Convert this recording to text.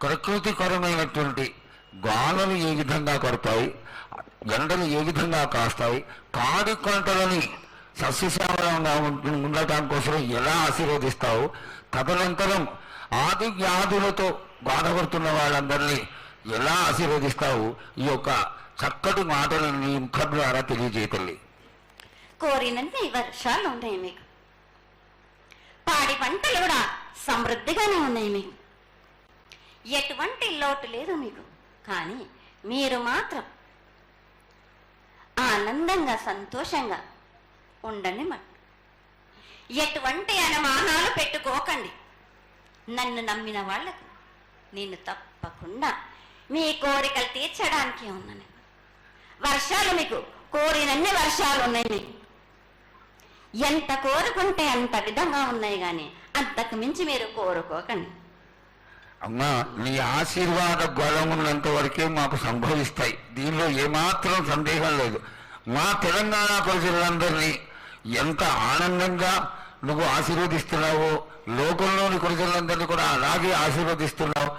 ప్రకృతికరమైనటువంటి గాలులు ఏ విధంగా కొడతాయి, ఎండలు ఏ విధంగా కాస్తాయి, కాడి పంటలని సస్యశ్యామలంగా ఉండటం కోసం ఎలా ఆశీర్వదిస్తావు, తదనంతరం ఆది వ్యాధులతో బాధపడుతున్న వాళ్ళందరినీ ఎలా ఆశీర్వదిస్తావు, ఈ యొక్క చక్కటి మాటలను నీ ముఖం ద్వారా తెలియజేయతల్లి. కోరినన్ని వర్షాలు ఉన్నాయి మీకు, పాడి పంటలు కూడా సమృద్ధిగానే ఉన్నాయి మీకు, ఎటువంటి లోటు లేదు మీకు. కానీ మీరు మాత్రం ఆనందంగా సంతోషంగా ఉండండి. ఎటువంటి అనుమానాలు పెట్టుకోకండి. నన్ను నమ్మిన వాళ్లకు నేను తప్పకుండా మీ కోరికలు తీర్చడానికి ఉన్నాను. వర్షాలు మీకు కోరినన్ని వర్షాలు ఉన్నాయి మీకు, ఎంత కోరుకుంటే అంత విధంగా ఉన్నాయి, కానీ అంతకు మించి మీరు కోరుకోకండి. అమ్మా, నీ ఆశీర్వాద గొడవ ఉన్నంత వరకే మాకు సంభవిస్తాయి, దీనిలో ఏమాత్రం సందేహం లేదు. మా తెలంగాణ ప్రజలందరినీ ఎంత ఆనందంగా నువ్వు ఆశీర్వదిస్తున్నావో, లోకంలోని ప్రజలందరినీ కూడా అలాగే ఆశీర్వదిస్తున్నావు.